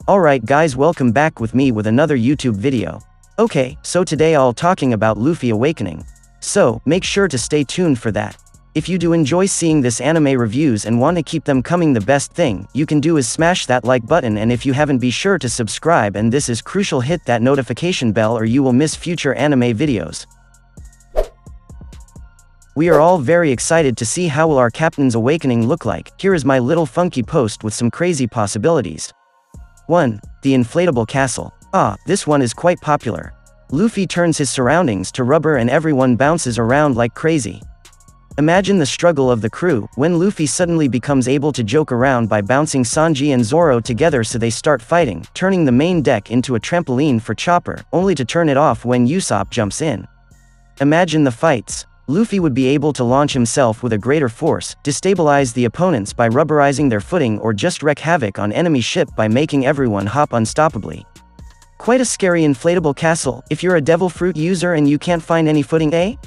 Alright guys, welcome back with me with another YouTube video. Okay, so today I'll talking about Luffy awakening. So, make sure to stay tuned for that. If you do enjoy seeing this anime reviews and want to keep them coming, the best thing you can do is smash that like button, and if you haven't, be sure to subscribe, and this is crucial, hit that notification bell or you will miss future anime videos. We are all very excited to see how will our captain's awakening look like. Here is my little funky post with some crazy possibilities. 1. The inflatable castle. This one is quite popular. Luffy turns his surroundings to rubber and everyone bounces around like crazy. Imagine the struggle of the crew, when Luffy suddenly becomes able to joke around by bouncing Sanji and Zoro together, so they start fighting, turning the main deck into a trampoline for Chopper, only to turn it off when Usopp jumps in. Imagine the fights. Luffy would be able to launch himself with a greater force, destabilize the opponents by rubberizing their footing, or just wreak havoc on enemy ship by making everyone hop unstoppably. Quite a scary inflatable castle, if you're a devil fruit user and you can't find any footing.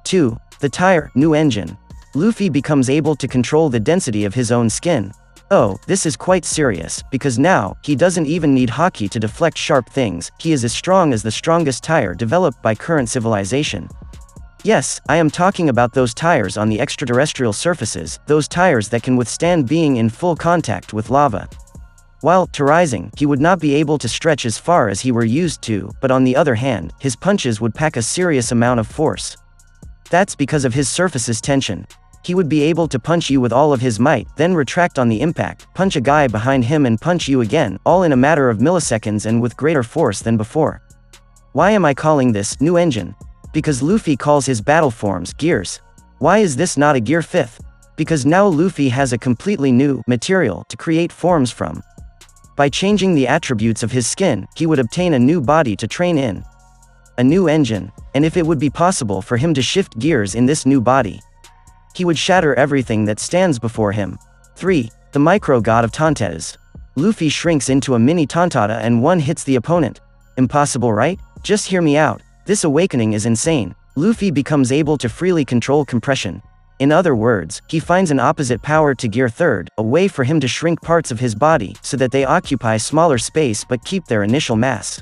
2. The tire, new engine. Luffy becomes able to control the density of his own skin. This is quite serious, because now, he doesn't even need haki to deflect sharp things, he is as strong as the strongest tire developed by current civilization. Yes, I am talking about those tires on the extraterrestrial surfaces, those tires that can withstand being in full contact with lava. While rising, he would not be able to stretch as far as he were used to, but on the other hand, his punches would pack a serious amount of force. That's because of his surface's tension. He would be able to punch you with all of his might, then retract on the impact, punch a guy behind him and punch you again, all in a matter of milliseconds and with greater force than before. Why am I calling this new engine? Because Luffy calls his battle forms gears. Why is this not a gear 5th? Because now Luffy has a completely new material to create forms from. By changing the attributes of his skin, he would obtain a new body to train in. A new engine, and if it would be possible for him to shift gears in this new body, he would shatter everything that stands before him. 3. The micro god of Tantas. Luffy shrinks into a mini Tantata and one hits the opponent. Impossible, right? Just hear me out. This awakening is insane. Luffy becomes able to freely control compression. In other words, he finds an opposite power to Gear 3rd, a way for him to shrink parts of his body, so that they occupy smaller space but keep their initial mass.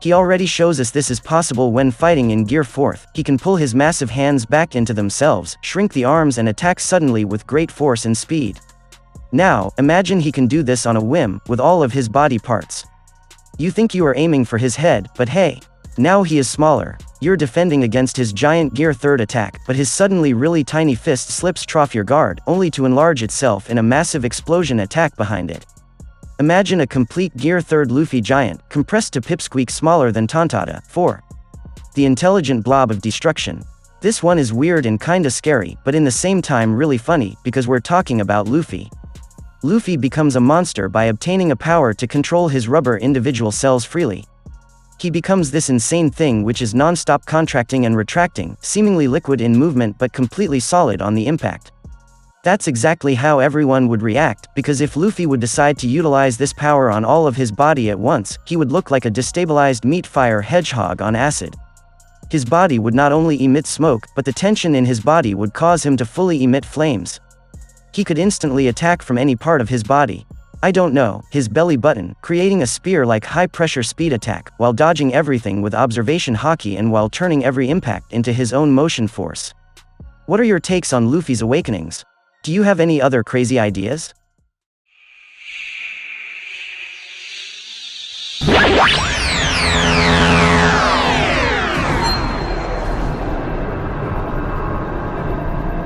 He already shows us this is possible when fighting in Gear 4th, he can pull his massive hands back into themselves, shrink the arms and attack suddenly with great force and speed. Now, imagine he can do this on a whim, with all of his body parts. You think you are aiming for his head, but hey, now he is smaller. You're defending against his giant Gear 3rd attack, but his suddenly really tiny fist slips off your guard, only to enlarge itself in a massive explosion attack behind it. Imagine a complete Gear 3rd Luffy giant, compressed to pipsqueak smaller than Tantata. 4. The intelligent blob of destruction. This one is weird and kinda scary, but in the same time really funny, because we're talking about Luffy. Luffy becomes a monster by obtaining a power to control his rubber individual cells freely. He becomes this insane thing which is non-stop contracting and retracting, seemingly liquid in movement but completely solid on the impact. That's exactly how everyone would react, because if Luffy would decide to utilize this power on all of his body at once, he would look like a destabilized meat-fire hedgehog on acid. His body would not only emit smoke, but the tension in his body would cause him to fully emit flames. He could instantly attack from any part of his body. I don't know, his belly button, creating a spear-like high-pressure speed attack, while dodging everything with observation haki and while turning every impact into his own motion force. What are your takes on Luffy's awakenings? Do you have any other crazy ideas?